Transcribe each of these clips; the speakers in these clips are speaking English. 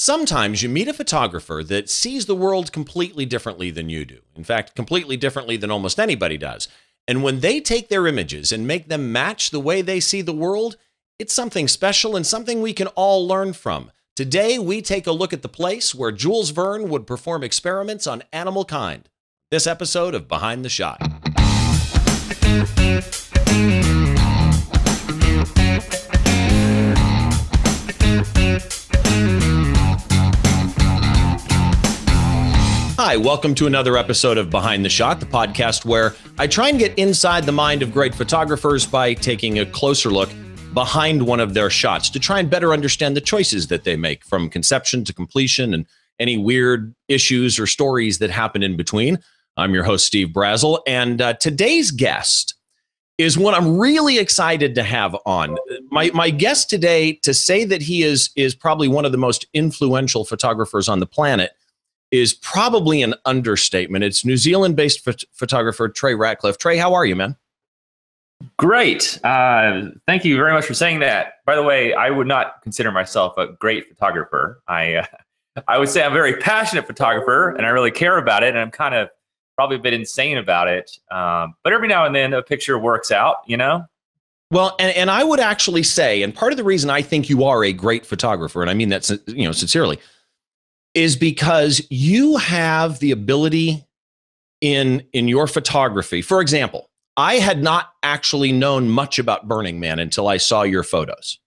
Sometimes you meet a photographer that sees the world completely differently than you do. In fact, completely differently than almost anybody does. And when they take their images and make them match the way they see the world, it's something special and something we can all learn from. Today, we take a look at the place where Jules Verne would perform experiments on animal kind. This episode of Behind the Shot. Hi, welcome to another episode of Behind the Shot, the podcast where I try and get inside the mind of great photographers by taking a closer look behind one of their shots to try and better understand the choices that they make from conception to completion and any weird issues or stories that happen in between. I'm your host, Steve Brazel, and today's guest is one I'm really excited to have on. My guest today, to say that he is probably one of the most influential photographers on the planet is probably an understatement. It's New Zealand-based photographer Trey Ratcliff. Trey, how are you, man? Great. Thank you very much for saying that. By the way, I would not consider myself a great photographer. I would say I'm a very passionate photographer, and I really care about it, and I'm kind of probably a bit insane about it. But every now and then a picture works out, you know? Well, and I would actually say, and part of the reason I think you are a great photographer, and I mean that sincerely, is because you have the ability in your photography. For example, I had not actually known much about Burning Man until I saw your photos.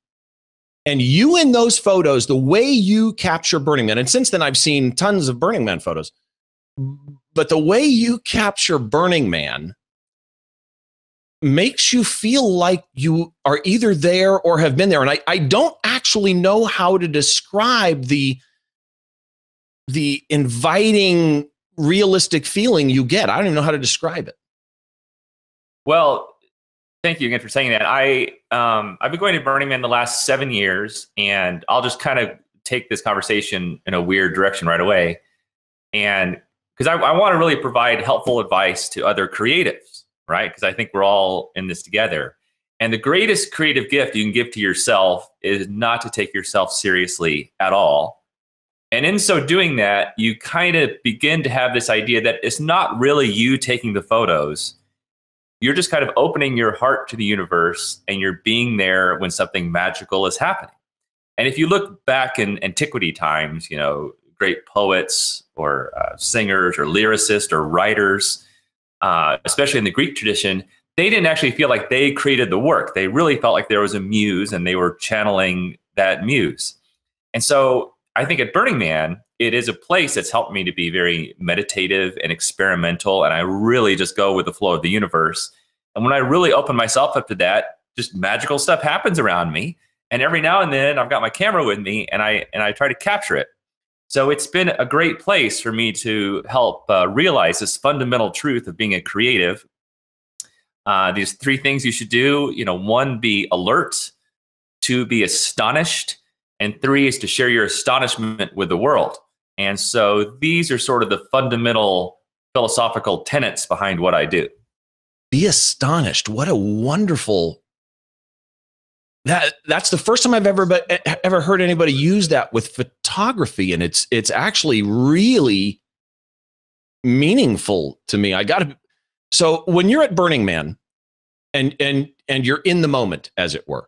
And you in those photos, the way you capture Burning Man, and since then I've seen tons of Burning Man photos, but the way you capture Burning Man makes you feel like you are either there or have been there. And I don't actually know how to describe the inviting, realistic feeling you get. I don't even know how to describe it. Well, thank you again for saying that. I've been going to Burning Man the last 7 years, and I'll just kind of take this conversation in a weird direction right away. And because I want to really provide helpful advice to other creatives, right? Because I think we're all in this together. And the greatest creative gift you can give to yourself is not to take yourself seriously at all. And in so doing that, you kind of begin to have this idea that it's not really you taking the photos. You're just kind of opening your heart to the universe, and you're being there when something magical is happening. And if you look back in antiquity times, you know, great poets or singers or lyricists or writers, especially in the Greek tradition, they didn't actually feel like they created the work. They really felt like there was a muse, and they were channeling that muse. And so I think at Burning Man, it is a place that's helped me to be very meditative and experimental. And I really just go with the flow of the universe. And when I really open myself up to that, just magical stuff happens around me. And every now and then I've got my camera with me, and I try to capture it. So it's been a great place for me to help realize this fundamental truth of being a creative. These 3 things you should do, 1, be alert, 2, be astonished, and 3 is to share your astonishment with the world. And so these are sort of the fundamental philosophical tenets behind what I do. Be astonished. What a wonderful... That's the first time I've ever heard anybody use that with photography, and it's actually really meaningful to me. So when you're at Burning Man and you're in the moment, as it were,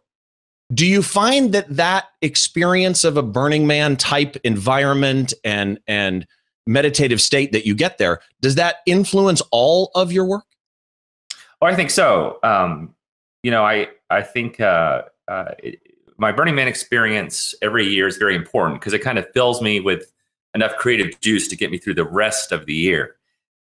do you find that experience of a Burning Man type environment and meditative state that you get there, does that influence all of your work? Oh, I think so. I think my Burning Man experience every year is very important because it kind of fills me with enough creative juice to get me through the rest of the year.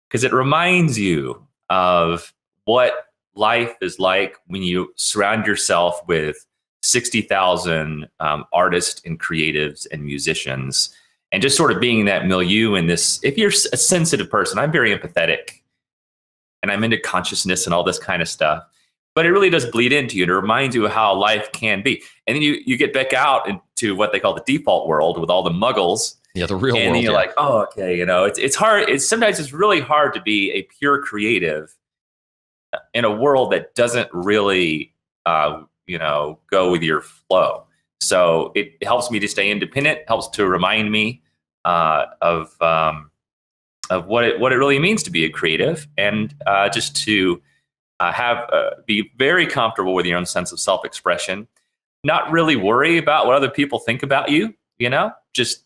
Because it reminds you of what life is like when you surround yourself with 60,000 artists and creatives and musicians, and just sort of being in that milieu in this. If you're a sensitive person, I'm very empathetic, and I'm into consciousness and all this kind of stuff. But it really does bleed into you. It reminds you of how life can be. And then you get back out into what they call the default world with all the muggles. Yeah, the real world. And you're like, oh, okay, it's hard. Sometimes it's really hard to be a pure creative in a world that doesn't really, go with your flow. So it helps me to stay independent, helps to remind me of what it really means to be a creative, and just to be very comfortable with your own sense of self-expression, not really worry about what other people think about you, just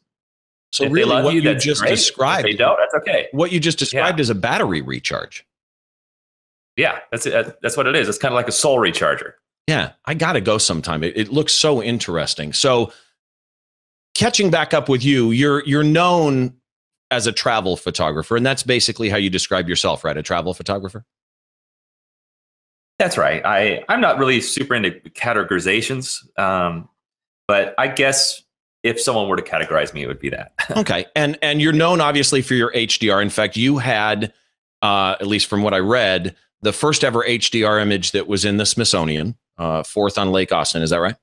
so if really they love what you, you that's just great. described, If they don't, that's okay. what you just described is a battery recharge. Yeah, that's it. That's what it is. It's kind of like a soul recharger. Yeah, I got to go sometime. It looks so interesting. So catching back up with you, you're known as a travel photographer, and that's basically how you describe yourself, right? A travel photographer? That's right. I'm not really super into categorizations, but I guess if someone were to categorize me, it would be that. Okay, and you're known obviously for your HDR. In fact, you had, at least from what I read, the first ever HDR image that was in the Smithsonian, 4th on Lake Austin. Is that right?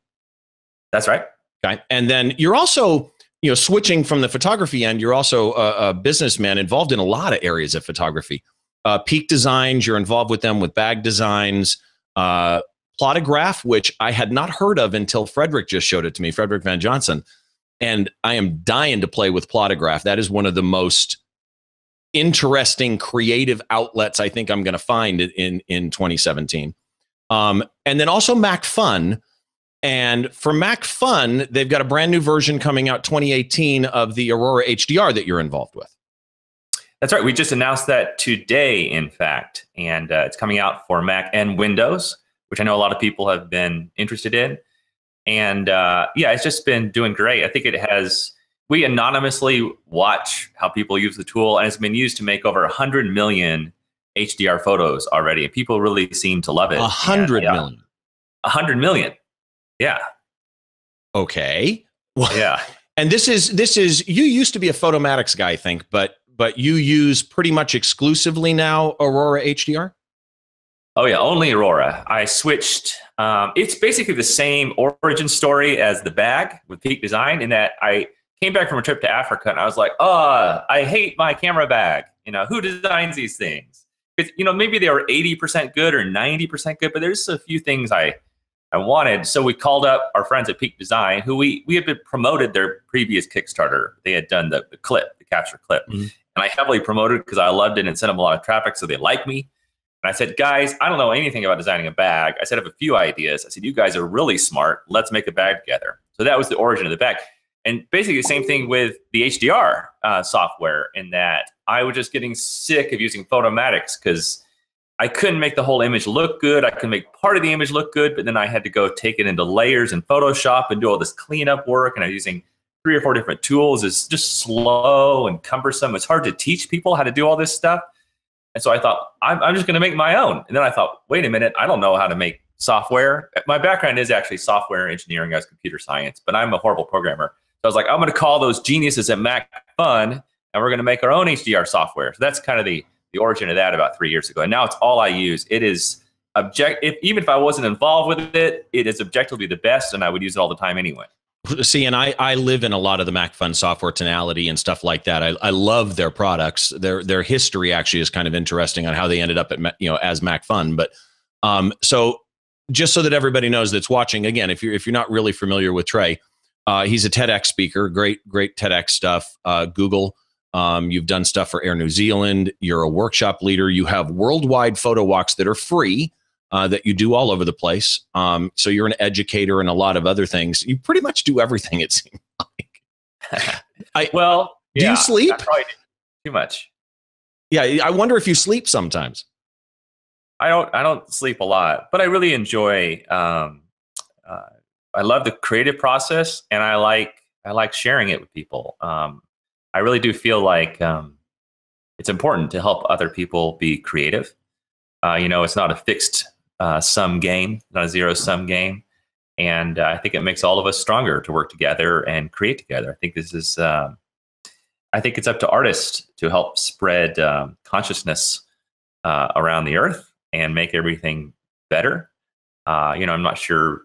That's right. Okay, and then you're also, switching from the photography end, you're also a businessman involved in a lot of areas of photography. Peak Designs, you're involved with them with bag designs. Plotograph, which I had not heard of until Frederick just showed it to me, Frederick Van Johnson. And I am dying to play with Plotograph. That is one of the most interesting creative outlets I think I'm going to find in 2017. And then also Mac Fun. And for Mac Fun, they've got a brand new version coming out 2018 of the Aurora HDR that you're involved with. That's right. We just announced that today, in fact, and it's coming out for Mac and Windows, which I know a lot of people have been interested in. And it's just been doing great. I think we anonymously watch how people use the tool, and it's been used to make over 100 million HDR photos already. And people really seem to love it. 100 million. 100 million. Yeah. Okay. Well, yeah. And this is you used to be a Photomatics guy, I think, but you use pretty much exclusively now Aurora HDR? Oh yeah, only Aurora. I switched. It's basically the same origin story as the bag with Peak Design, in that I came back from a trip to Africa and I was like, I hate my camera bag. Who designs these things? Because maybe they were 80% good or 90% good, but there's a few things I wanted. So we called up our friends at Peak Design, who we had been promoted their previous Kickstarter. They had done the capture clip. Mm-hmm. And I heavily promoted it because I loved it and sent them a lot of traffic, so they like me. And I said, guys, I don't know anything about designing a bag. I said, I have a few ideas. I said, you guys are really smart. Let's make a bag together. So that was the origin of the bag. And basically the same thing with the HDR software, in that I was just getting sick of using Photomatics because I couldn't make the whole image look good. I could make part of the image look good, but then I had to go take it into layers in Photoshop and do all this cleanup work. And I was using 3 or 4 different tools. It's just slow and cumbersome. It's hard to teach people how to do all this stuff. And so I thought, I'm just going to make my own. And then I thought, wait a minute, I don't know how to make software. My background is actually software engineering as computer science, but I'm a horrible programmer. So I was like, I'm going to call those geniuses at Mac Fun, and we're going to make our own HDR software. So that's kind of the origin of that about 3 years ago. And now it's all I use. It is even if I wasn't involved with it, it is objectively the best, and I would use it all the time anyway. See, and I live in a lot of the Mac Fun software tonality and stuff like that. I love their products. Their history actually is kind of interesting on how they ended up at as Mac Fun. But so just so that everybody knows that's watching, again, if you're not really familiar with Trey, he's a TEDx speaker. Great TEDx stuff. Google. You've done stuff for Air New Zealand. You're a workshop leader. You have worldwide photo walks that are free. That you do all over the place. So you're an educator and a lot of other things. You pretty much do everything, it seems like. Do you sleep? Too much. Yeah, I wonder if you sleep sometimes. I don't sleep a lot, but I really enjoy. I love the creative process, and I like sharing it with people. I really do feel like it's important to help other people be creative. It's not a fixed sum game, not a zero-sum game. And I think it makes all of us stronger to work together and create together. I think it's up to artists to help spread consciousness around the earth and make everything better. I'm not sure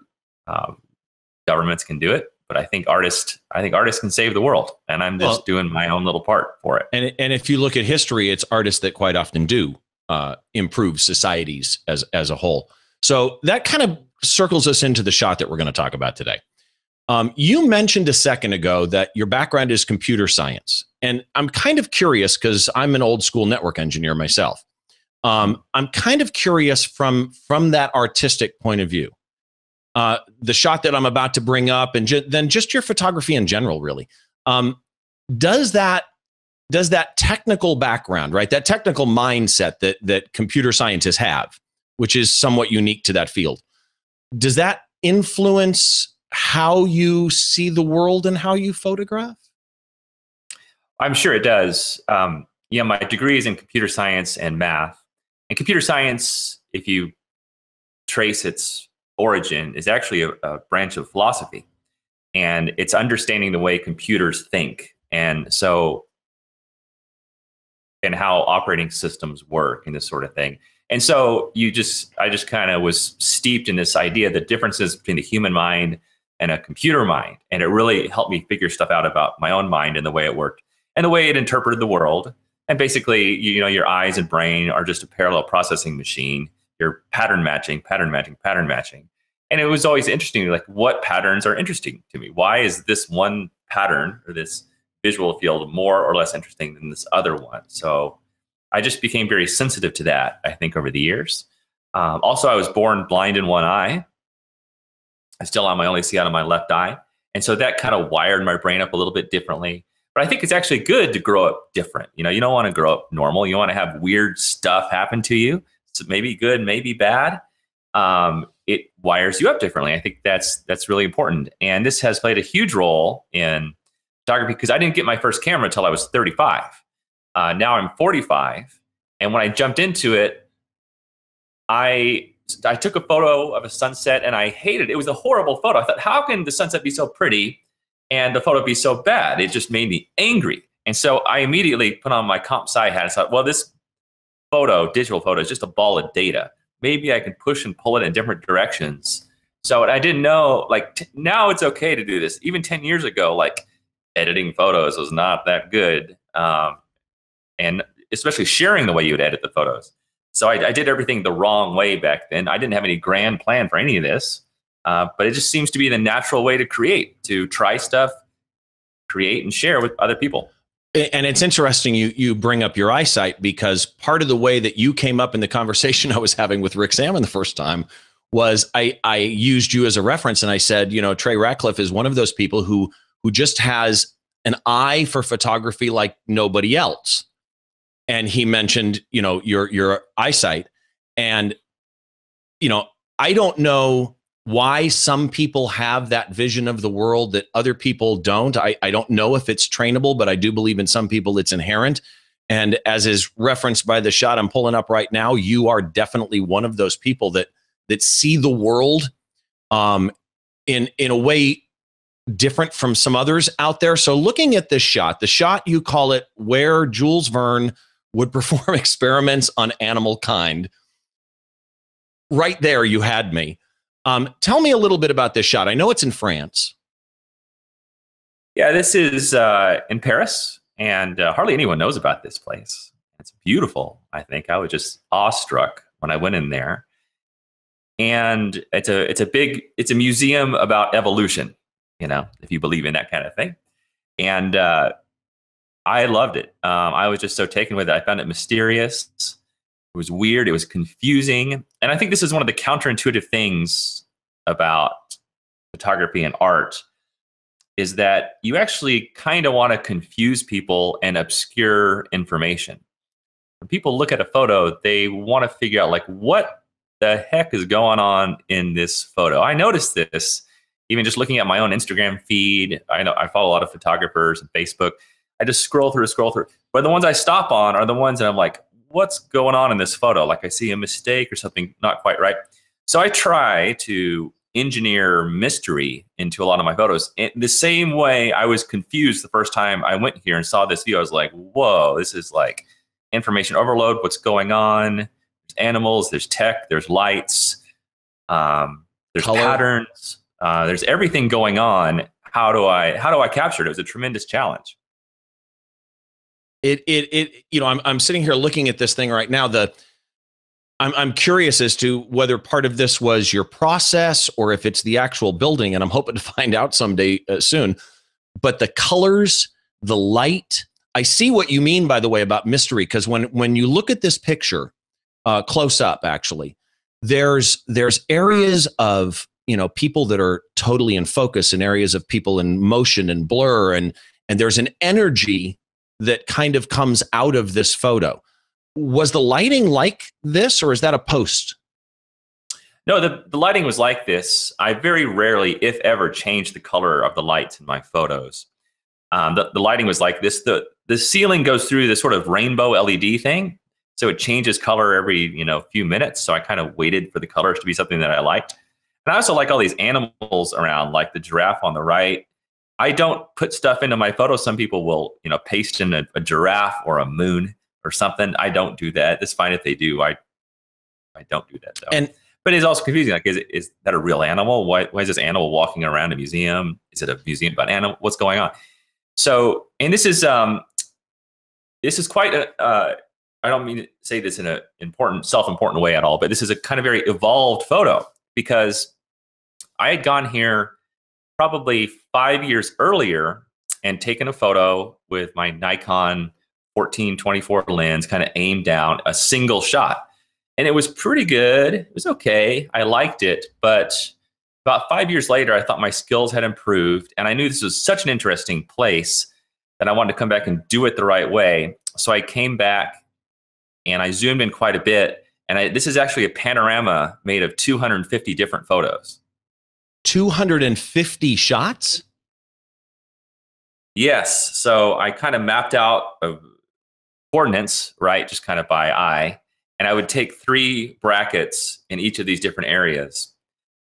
governments can do it, but I think artists can save the world. And I'm just doing my own little part for it. And if you look at history, it's artists that quite often do improve societies as a whole. So that kind of circles us into the shot that we're going to talk about today. You mentioned a second ago that your background is computer science. And I'm kind of curious because I'm an old school network engineer myself. I'm kind of curious from that artistic point of view. The shot that I'm about to bring up, and then just your photography in general, really. Does that technical background, right? That technical mindset that computer scientists have, which is somewhat unique to that field, does that influence how you see the world and how you photograph? I'm sure it does. My degree is in computer science and math. And computer science, if you trace its origin, is actually a branch of philosophy. And it's understanding the way computers think. And how operating systems work and this sort of thing. And so I just kind of was steeped in this idea, the differences between the human mind and a computer mind. And it really helped me figure stuff out about my own mind and the way it worked and the way it interpreted the world. And basically, your eyes and brain are just a parallel processing machine. You're pattern matching. And it was always interesting, like, what patterns are interesting to me? Why is this one pattern or this visual field more or less interesting than this other one? So I just became very sensitive to that, I think, over the years. Also, I was born blind in one eye. I still am. I only see out of my left eye. And so that kind of wired my brain up a little bit differently. But I think it's actually good to grow up different. You don't want to grow up normal. You want to have weird stuff happen to you. So maybe good, maybe bad. It wires you up differently. I think that's really important. And this has played a huge role in photography because I didn't get my first camera until I was 35. Now I'm 45. And when I jumped into it, I took a photo of a sunset and I hated it. It was a horrible photo. I thought, how can the sunset be so pretty and the photo be so bad? It just made me angry. And so I immediately put on my comp sci hat and thought, well, this digital photo, is just a ball of data. Maybe I can push and pull it in different directions. So I didn't know, now it's okay to do this. Even 10 years ago, editing photos was not that good. And especially sharing the way you would edit the photos. So I did everything the wrong way back then. I didn't have any grand plan for any of this, but it just seems to be the natural way to create, to try stuff, create and share with other people. And it's interesting you bring up your eyesight, because part of the way that you came up in the conversation I was having with Rick Salmon the first time was I used you as a reference, and I said, Trey Ratcliff is one of those people who just has an eye for photography like nobody else. And he mentioned, your eyesight. And, I don't know why some people have that vision of the world that other people don't. I don't know if it's trainable, but I do believe in some people it's inherent. And as is referenced by the shot I'm pulling up right now, you are definitely one of those people that see the world in a way different from some others out there. So looking at this shot, the shot, you call it where Jules Verne would perform experiments on animalkind. Right there, you had me. Tell me a little bit about this shot. I know it's in France. Yeah, this is in Paris, and hardly anyone knows about this place. It's beautiful, I think. I was just awestruck when I went in there. And it's a museum about evolution, if you believe in that kind of thing. And I loved it. I was just so taken with it. I found it mysterious. It was weird. It was confusing. And I think this is one of the counterintuitive things about photography and art, is that you actually kind of want to confuse people and obscure information. When people look at a photo, they want to figure out, what the heck is going on in this photo? I noticed this even just looking at my own Instagram feed. I know I follow a lot of photographers on Facebook. I just scroll through. But the ones I stop on are the ones that I'm like, what's going on in this photo? I see a mistake or something not quite right. So I try to engineer mystery into a lot of my photos. In the same way I was confused the first time I went here and saw this view. I was like, whoa, this is information overload. What's going on? There's animals, there's tech, there's lights, there's color, patterns, there's everything going on. How do I capture it? It was a tremendous challenge. I'm sitting here looking at this thing right now. I'm curious as to whether part of this was your process or if it's the actual building, and I'm hoping to find out someday soon. But the colors, the light, I see what you mean, by the way, about mystery, because when you look at this picture close up, actually, there's areas of people that are totally in focus and areas of people in motion and blur, and there's an energy that kind of comes out of this photo. Was the lighting like this, or is that a post? No, the lighting was like this. I very rarely, if ever, change the color of the lights in my photos. The lighting was like this. The ceiling goes through this sort of rainbow LED thing, so it changes color every few minutes. So I kind of waited for the colors to be something that I liked. And I also like all these animals around, like the giraffe on the right. I don't put stuff into my photos. Some people will paste in a giraffe or a moon or something. I don't do that. It's fine if they do. I don't do that though. But it's also confusing. Like, is that a real animal? Why is this animal walking around a museum? Is it a museum about animal? What's going on? So, and this is quite a. I don't mean to say this in a self-important way at all, but this is a kind of very evolved photo, because I had gone here probably 5 years earlier and taken a photo with my Nikon 14-24 lens, kind of aimed down, a single shot. And it was pretty good. It was okay. I liked it. But about 5 years later, I thought my skills had improved. And I knew this was such an interesting place that I wanted to come back and do it the right way. So I came back and I zoomed in quite a bit. And this is actually a panorama made of 250 different photos. 250 shots? Yes. So I kind of mapped out coordinates, right? Just kind of by eye. And I would take 3 brackets in each of these different areas.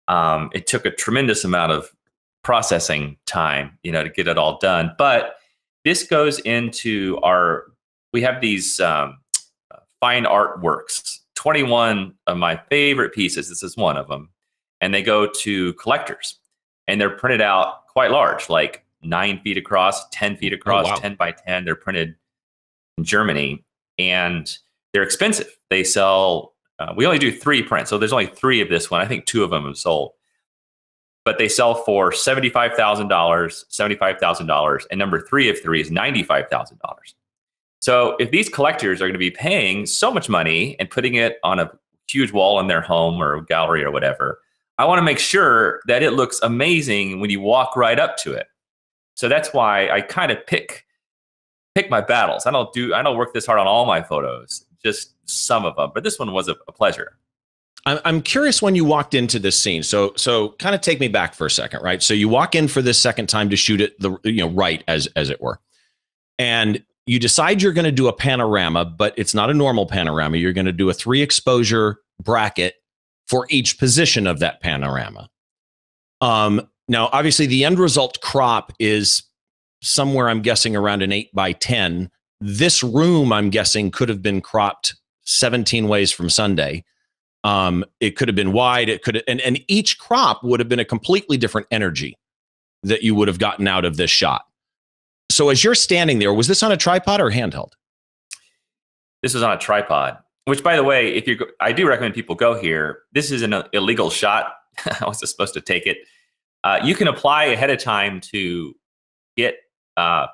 It took a tremendous amount of processing time, to get it all done. But this goes into we have these fine art works, 21 of my favorite pieces. This is one of them. And they go to collectors. And they're printed out quite large, like 9 feet across, 10 feet across, 10 by 10. They're printed in Germany. And they're expensive. They sell, we only do 3 prints. So there's only 3 of this one. I think 2 of them have sold. But they sell for $75,000, and number 3 of 3 is $95,000. So if these collectors are going to be paying so much money and putting it on a huge wall in their home or gallery or whatever, I want to make sure that it looks amazing when you walk right up to it. So that's why I kind of pick my battles. I don't work this hard on all my photos, just some of them. But this one was a pleasure. I'm curious, when you walked into this scene. So kind of take me back for a second, right? So you walk in for this second time to shoot it right, as it were, and you decide you're going to do a panorama, but it's not a normal panorama. You're going to do a 3 exposure bracket for each position of that panorama. Now, obviously, the end result crop is somewhere, I'm guessing, around an 8 by 10. This room, I'm guessing, could have been cropped 17 ways from Sunday. It could have been wide. It could, and each crop would have been a completely different energy that you would have gotten out of this shot. So as you're standing there, was this on a tripod or handheld? This was on a tripod, which, by the way, I do recommend people go here. This is an illegal shot. I was supposed to take it. You can apply ahead of time to get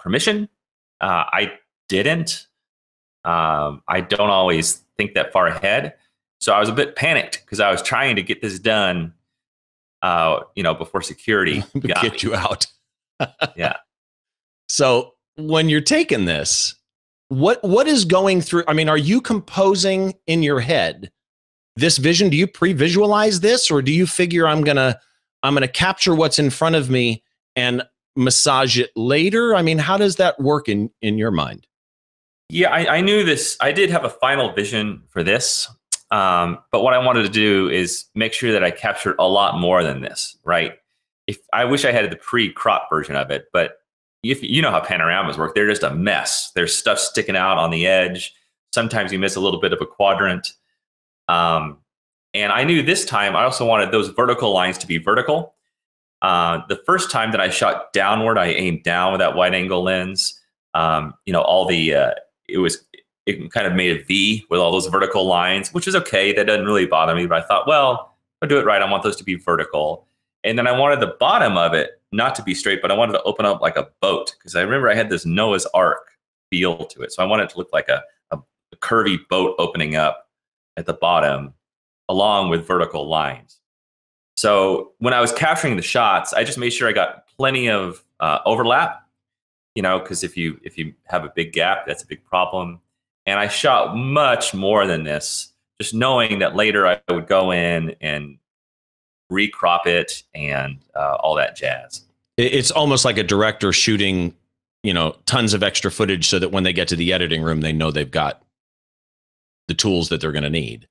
permission. I didn't. I don't always think that far ahead. So I was a bit panicked because I was trying to get this done, before security get you out. Yeah. So when you're taking this, what is going through? I mean, are you composing in your head this vision? Do you pre-visualize this, or do you figure I'm gonna capture what's in front of me and massage it later? I mean, how does that work in your mind? Yeah, I knew this. I did have a final vision for this. But what I wanted to do is make sure that I captured a lot more than this, right? I wish I had the pre-crop version of it, but if you know how panoramas work, they're just a mess. There's stuff sticking out on the edge. Sometimes you miss a little bit of a quadrant. And I knew this time I also wanted those vertical lines to be vertical. The first time that I shot downward, I aimed down with that wide angle lens. it kind of made a V with all those vertical lines, which is okay. That doesn't really bother me. But I thought, well, if I do it right, I want those to be vertical. And then I wanted the bottom of it not to be straight, but I wanted to open up like a boat, because I remember I had this Noah's Ark feel to it. So I wanted it to look like a curvy boat opening up at the bottom along with vertical lines. So when I was capturing the shots, I just made sure I got plenty of overlap, you know, because if you have a big gap, that's a big problem. And I shot much more than this, just knowing that later I would go in and recrop it and all that jazz. It's almost like a director shooting, you know, tons of extra footage so that when they get to the editing room, they know they've got the tools that they're going to need.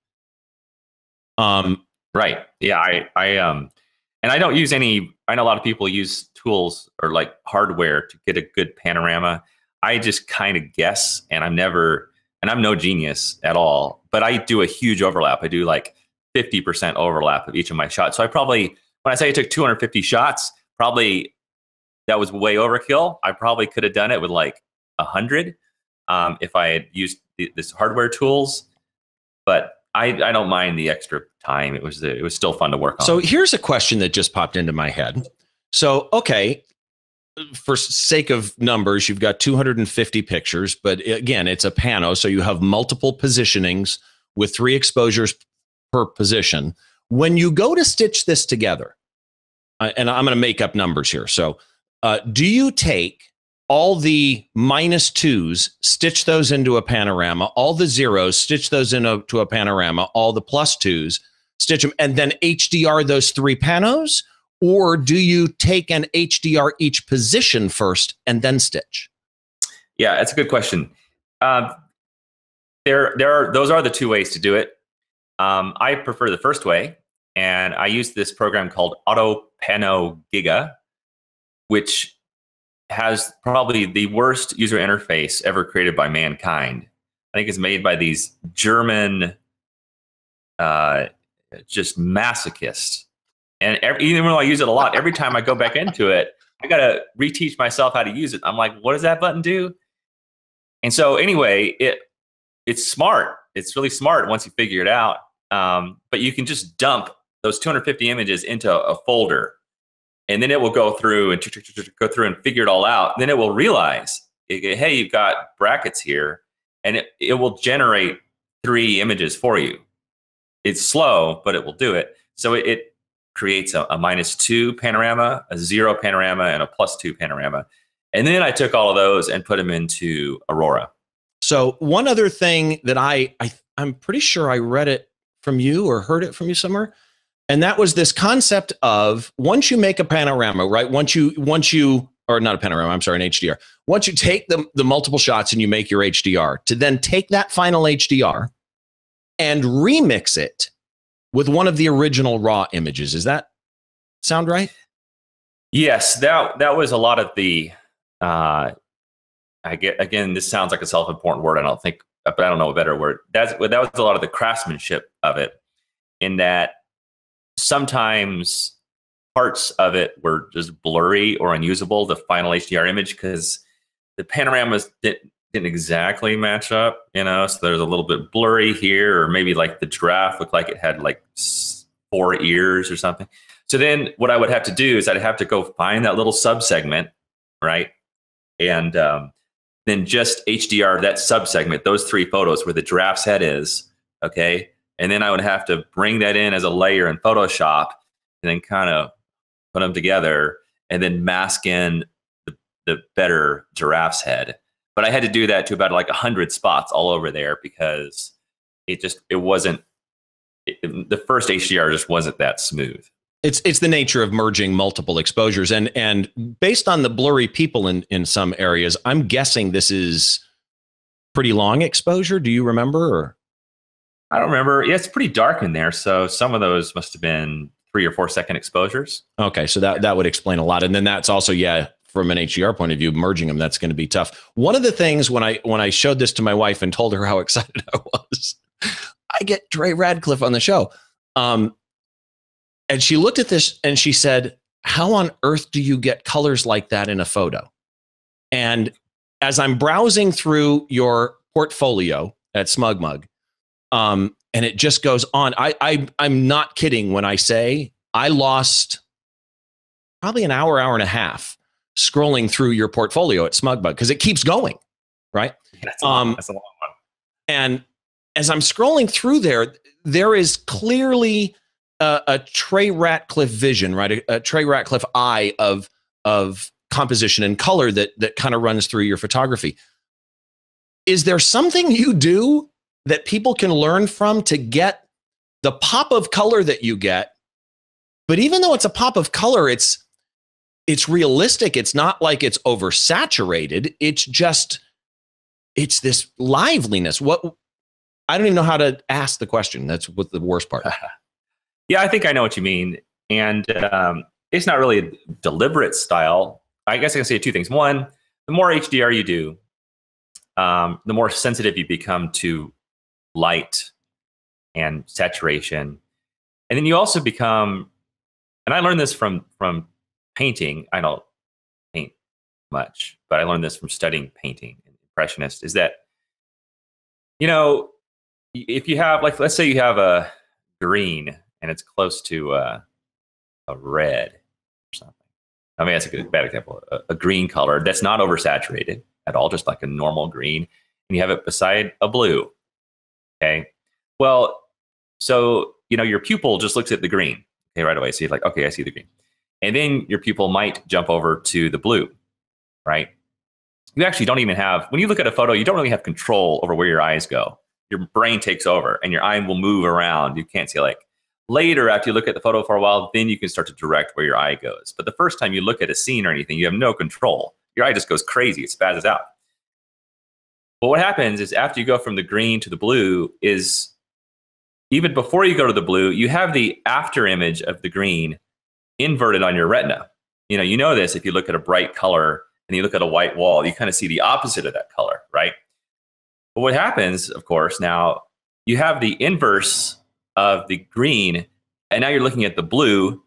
Right. Yeah. And I don't use any, I know a lot of people use tools or like hardware to get a good panorama. I just kind of guess, and I'm no genius at all, but I do a huge overlap. I do like 50% overlap of each of my shots. So I probably, when I say I took 250 shots, probably that was way overkill. I probably could have done it with like 100 if I had used this hardware tools, but I don't mind the extra time. It was still fun to work on. So here's a question that just popped into my head. So, okay, for sake of numbers, you've got 250 pictures, but again, it's a pano. So you have multiple positionings with 3 exposures per position. When you go to stitch this together, and I'm going to make up numbers here. So do you take all the -2s, stitch those into a panorama, all the 0s, stitch those into a panorama, all the +2s, stitch them, and then HDR those 3 panos? Or do you take an HDR each position first and then stitch? Yeah, that's a good question. Those are the 2 ways to do it. I prefer the first way, and I use this program called Auto Pano Giga, which has probably the worst user interface ever created by mankind. I think it's made by these German, just masochists. And even though I use it a lot, every time I go back into it, I got to reteach myself how to use it. I'm like, what does that button do? And so anyway, it's smart. It's really smart once you figure it out. But you can just dump those 250 images into a folder, and then it will go through and figure it all out. Then it will realize, hey, you've got brackets here, and it will generate 3 images for you. It's slow, but it will do it. So it creates a -2 panorama, a 0 panorama, and a +2 panorama. And then I took all of those and put them into Aurora. So one other thing that I'm pretty sure I read it from you or heard it from you somewhere, and that was this concept of once you make a panorama, right? Once you, or not a panorama, I'm sorry, an HDR. Once you take the multiple shots and you make your HDR, to then take that final HDR and remix it with one of the original raw images. Does that sound right? Yes, that was a lot of the, again, this sounds like a self-important word. But I don't know a better word. That was a lot of the craftsmanship of it, in that sometimes parts of it were just blurry or unusable, the final HDR image, because the panoramas didn't exactly match up, you know, so there's a little bit blurry here, or maybe like the giraffe looked like it had like 4 ears or something. So then what I would have to do is I'd have to go find that little subsegment, right? And then just HDR that subsegment, those 3 photos where the giraffe's head is, okay? And then I would have to bring that in as a layer in Photoshop and then kind of put them together and then mask in the better giraffe's head. But I had to do that to about like 100 spots all over there, because the first HDR just wasn't that smooth. It's the nature of merging multiple exposures, and based on the blurry people in some areas, I'm guessing this is pretty long exposure. Do you remember? Or? I don't remember. Yeah, it's pretty dark in there, so some of those must have been 3 or 4 second exposures. Okay, so that would explain a lot, and then that's also, yeah, from an HDR point of view, merging them, that's going to be tough. One of the things when I showed this to my wife and told her how excited I was, I get Trey Ratcliff on the show. And she looked at this and she said, how on earth do you get colors like that in a photo? And as I'm browsing through your portfolio at SmugMug. And it just goes on. I'm not kidding when I say I lost probably an hour and a half scrolling through your portfolio at SmugMug because it keeps going, right? That's a long one. And as I'm scrolling through there is clearly a Trey Ratcliff vision, right? A Trey Ratcliff eye of composition and color that kind of runs through your photography. Is there something you do that people can learn from to get the pop of color that you get? But even though it's a pop of color, it's realistic. It's not like it's oversaturated. It's this liveliness. I don't even know how to ask the question. That's what the worst part. Yeah, I think I know what you mean. And it's not really a deliberate style. I guess I can say two things. One, the more HDR you do, the more sensitive you become to light and saturation. And then you also become, and I learned this from painting. I don't paint much, but I learned this from studying painting and Impressionist, is that, if you have, like, let's say you have a green and it's close to a red or something. I mean, that's a bad example. A green color that's not oversaturated at all, just like a normal green, and you have it beside a blue. Okay. Well, so, your pupil just looks at the green, okay, right away. So you're like, okay, I see the green. And then your pupil might jump over to the blue, right? You actually don't even have, when you look at a photo, you don't really have control over where your eyes go. Your brain takes over and your eye will move around. You can't see, like, later after you look at the photo for a while, then you can start to direct where your eye goes. But the first time you look at a scene or anything, you have no control. Your eye just goes crazy. It spazzes out. But what happens is after you go from the green to the blue is, even before you go to the blue, you have the after image of the green inverted on your retina. You know this if you look at a bright color and you look at a white wall, you kind of see the opposite of that color, right? But what happens, of course, now you have the inverse of the green, and now you're looking at the blue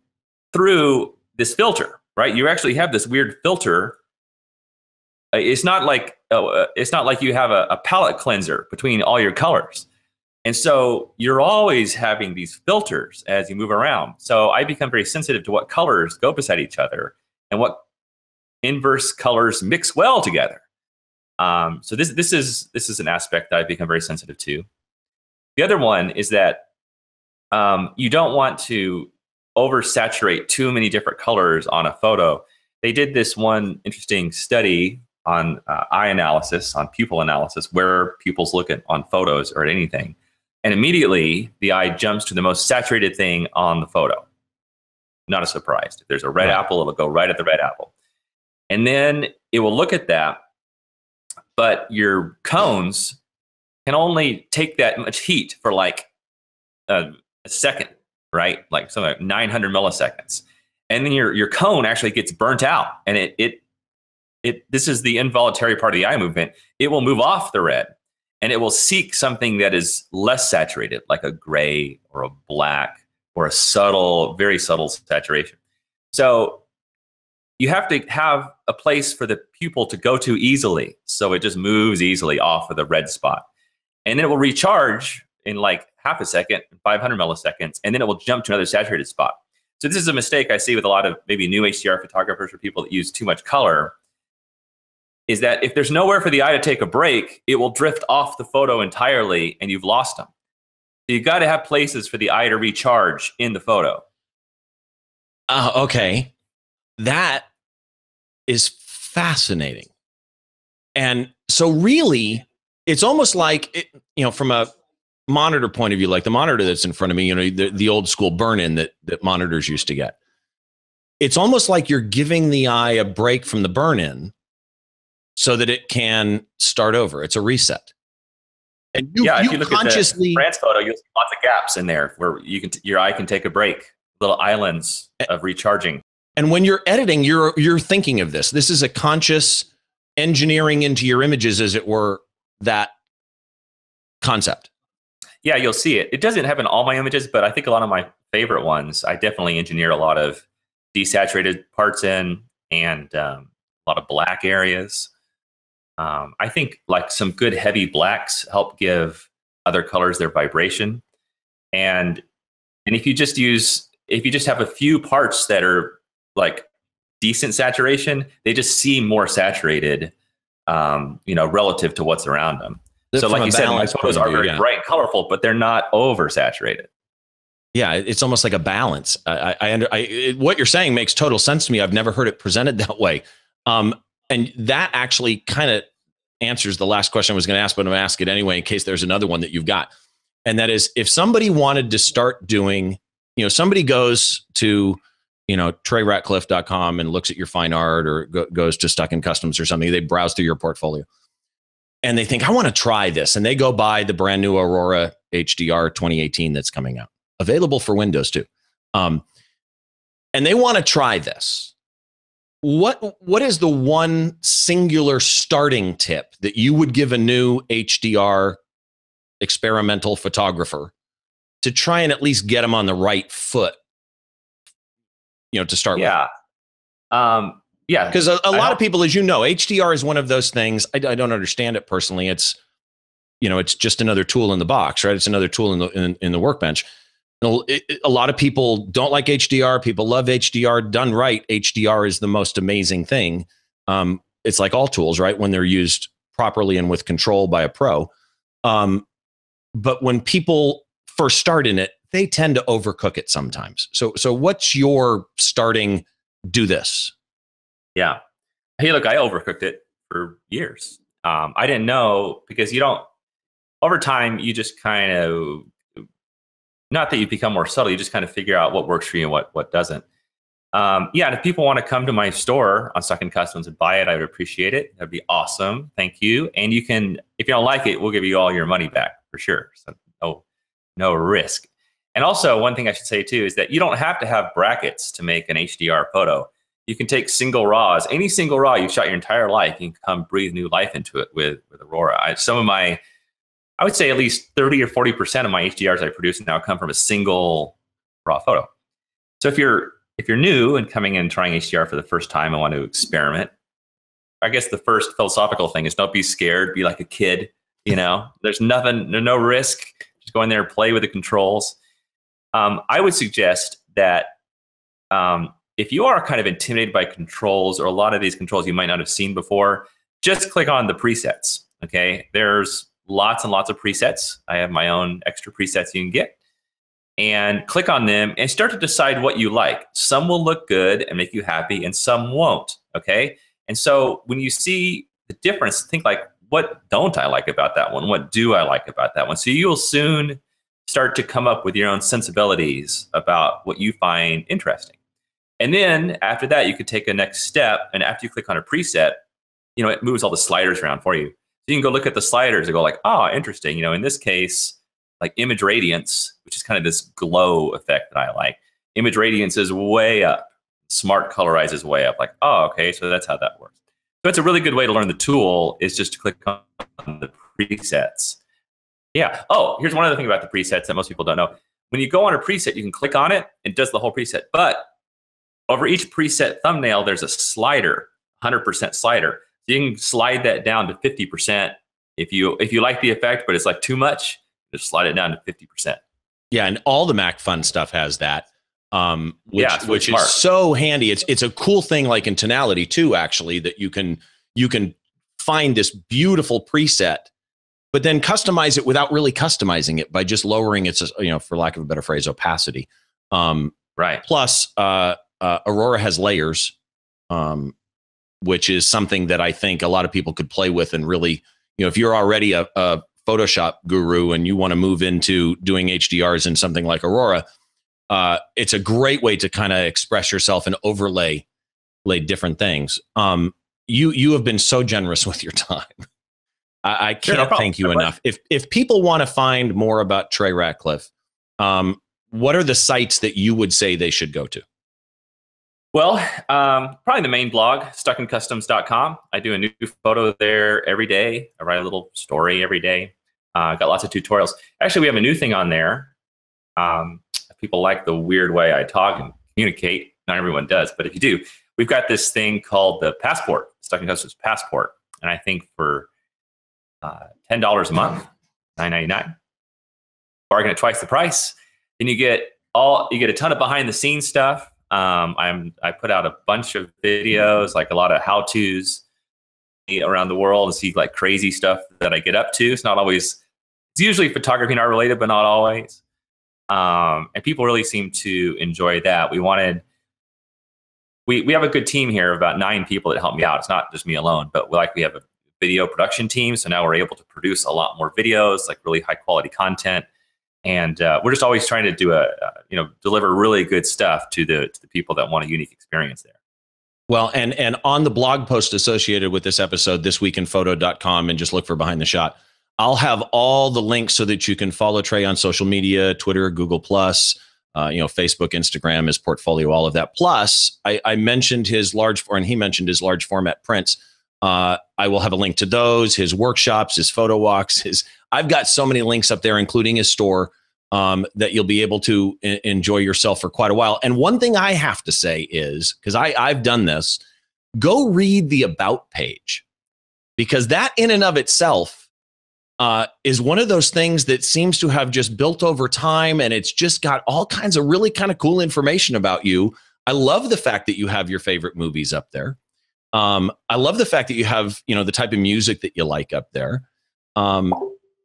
through this filter, right? You actually have this weird filter. It's not like you have a palette cleanser between all your colors. And so you're always having these filters as you move around. So I become very sensitive to what colors go beside each other and what inverse colors mix well together. So this is an aspect that I've become very sensitive to. The other one is that you don't want to oversaturate too many different colors on a photo. They did this one interesting study on eye analysis, on pupil analysis, where pupils look at on photos or at anything. And immediately the eye jumps to the most saturated thing on the photo. Not a surprise. If there's a red apple, it'll go right at the red apple. And then it will look at that, but your cones can only take that much heat for like a second, right? Like something like 900 milliseconds. And then your cone actually gets burnt out. And this is the involuntary part of the eye movement. It will move off the red and it will seek something that is less saturated, like a gray or a black or a subtle, very subtle saturation. So you have to have a place for the pupil to go to easily. So it just moves easily off of the red spot. And then it will recharge in like half a second, 500 milliseconds, and then it will jump to another saturated spot. So this is a mistake I see with a lot of maybe new HDR photographers or people that use too much color, is that if there's nowhere for the eye to take a break, it will drift off the photo entirely and you've lost them. So you've got to have places for the eye to recharge in the photo. Okay. That is fascinating. And so really, it's almost like, from a monitor point of view, like the monitor that's in front of me, the old school burn-in that monitors used to get. It's almost like you're giving the eye a break from the burn-in so that it can start over. It's a reset. And if you look consciously at the France photo, you'll see lots of gaps in there where your eye can take a break, little islands of recharging. And when you're editing, you're thinking of this. This is a conscious engineering into your images, as it were, that concept. Yeah, you'll see it. It doesn't happen in all my images, but I think a lot of my favorite ones, I definitely engineer a lot of desaturated parts in and a lot of black areas. I think like some good heavy blacks help give other colors their vibration. And if you just have a few parts that are like decent saturation, they just seem more saturated, relative to what's around them. So like you said, my photos are very bright and colorful, but they're not oversaturated. Yeah, it's almost like a balance. What you're saying makes total sense to me. I've never heard it presented that way. And that actually kind of answers the last question I was going to ask, but I'm going to ask it anyway in case there's another one that you've got. And that is, if somebody wanted to start doing, somebody goes to, TreyRatcliff.com and looks at your fine art, or goes to Stuck in Customs or something, they browse through your portfolio and they think, I want to try this. And they go buy the brand new Aurora HDR 2018 that's coming out, available for Windows too. And they want to try this. What is the one singular starting tip that you would give a new HDR experimental photographer to try and at least get them on the right foot, to start with? Yeah. Because a lot of people, as you know, HDR is one of those things. I don't understand it personally. It's, it's just another tool in the box, right? It's another tool in the workbench. A lot of people don't like HDR. People love HDR. Done right, HDR is the most amazing thing. It's like all tools, right? When they're used properly and with control by a pro. But when people first start in it, they tend to overcook it sometimes. So what's your starting, do this? Yeah. Hey, look, I overcooked it for years. I didn't know, because over time, you just kind of, not that you become more subtle, you just kind of figure out what works for you and what doesn't. And if people want to come to my store on Stuck in Customs and buy it, I would appreciate it. That'd be awesome. Thank you. And you can, if you don't like it, we'll give you all your money back for sure. So no risk. And also, one thing I should say too is that you don't have to have brackets to make an HDR photo. You can take single RAWs, any single RAW you've shot your entire life, you can come breathe new life into it with Aurora. I would say at least 30 or 40% of my HDRs I produce now come from a single raw photo. So if you're new and coming in and trying HDR for the first time and want to experiment, I guess the first philosophical thing is don't be scared, be like a kid. There's no risk. Just go in there and play with the controls. I would suggest that if you are kind of intimidated by controls, or a lot of these controls you might not have seen before, just click on the presets. Okay, there's lots and lots of presets. I have my own extra presets you can get, and click on them and start to decide what you like. Some will look good and make you happy, and some won't. Okay, and so when you see the difference, think like, what don't I like about that one? What do I like about that one? So you'll soon start to come up with your own sensibilities about what you find interesting. And then after that, you could take a next step. And after you click on a preset, it moves all the sliders around for you. So you can go look at the sliders and go like, oh, interesting. In this case, like image radiance, which is kind of this glow effect that I like. Image radiance is way up. Smart colorize is way up. Like, oh, okay, so that's how that works. So it's a really good way to learn the tool, is just to click on the presets. Yeah. Oh, here's one other thing about the presets that most people don't know. When you go on a preset, you can click on it. It does the whole preset. But over each preset thumbnail, there's a slider, 100% slider. So you can slide that down to 50%. If you like the effect, but it's like too much, just slide it down to 50%. Yeah, and all the Mac Fun stuff has that, which is so handy. It's a cool thing, like in tonality too, actually, that you can find this beautiful preset, but then customize it without really customizing it by just lowering its, for lack of a better phrase, opacity. Right. Plus, Aurora has layers, which is something that I think a lot of people could play with and really, if you're already a Photoshop guru and you want to move into doing HDRs in something like Aurora, it's a great way to kind of express yourself and overlay different things. You have been so generous with your time. I can't thank you enough. If people want to find more about Trey Ratcliff, what are the sites that you would say they should go to? Well, probably the main blog, stuckincustoms.com. I do a new photo there every day. I write a little story every day. Got lots of tutorials. Actually, we have a new thing on there. People like the weird way I talk and communicate. Not everyone does, but if you do, we've got this thing called the Passport, Stuck in Customs Passport. And I think for $10 a month, $9.99, bargain at twice the price. Then you get a ton of behind the scenes stuff. I put out a bunch of videos, like a lot of how-tos around the world, and see like crazy stuff that I get up to. It's usually photography and art related, but not always. And people really seem to enjoy that. We have a good team here of about 9 people that help me out. It's not just me alone, but we have a video production team. So now we're able to produce a lot more videos, like really high quality content. And we're just always trying to deliver really good stuff to the people that want a unique experience there. Well, and on the blog post associated with this episode, thisweekinphoto.com, and just look for Behind the Shot, I'll have all the links so that you can follow Trey on social media, Twitter, Google+, Facebook, Instagram, his portfolio, all of that. Plus, I mentioned his he mentioned his large format prints. I will have a link to those, his workshops, his photo walks. I've got so many links up there, including his store, that you'll be able to enjoy yourself for quite a while. And one thing I have to say is, because I've done this, go read the About page, because that in and of itself is one of those things that seems to have just built over time, and it's just got all kinds of really kind of cool information about you. I love the fact that you have your favorite movies up there. I love the fact that you have, the type of music that you like up there.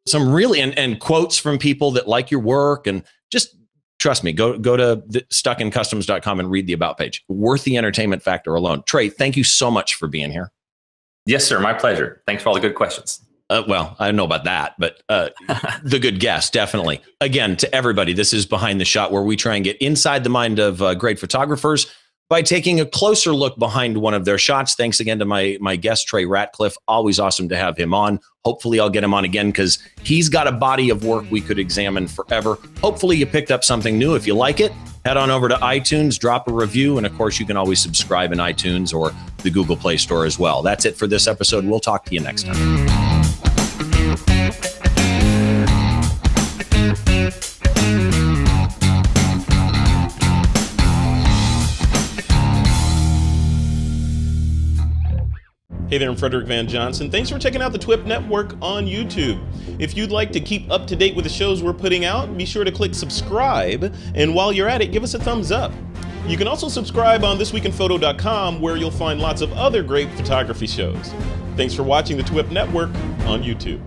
Some really, and quotes from people that like your work, and just trust me, go to stuckincustoms.com and read the About page. Worth the entertainment factor alone. Trey, thank you so much for being here. Yes, sir. My pleasure. Thanks for all the good questions. Well, I don't know about that, but the good guess, definitely. Again, to everybody, this is Behind the Shot, where we try and get inside the mind of great photographers by taking a closer look behind one of their shots. Thanks again to my guest, Trey Ratcliff. Always awesome to have him on. Hopefully I'll get him on again, because he's got a body of work we could examine forever. Hopefully you picked up something new. If you like it, head on over to iTunes, drop a review, and of course you can always subscribe in iTunes or the Google Play Store as well. That's it for this episode. We'll talk to you next time. Hey there, I'm Frederick Van Johnson. Thanks for checking out the TWiP Network on YouTube. If you'd like to keep up to date with the shows we're putting out, be sure to click subscribe. And while you're at it, give us a thumbs up. You can also subscribe on thisweekinphoto.com, where you'll find lots of other great photography shows. Thanks for watching the TWiP Network on YouTube.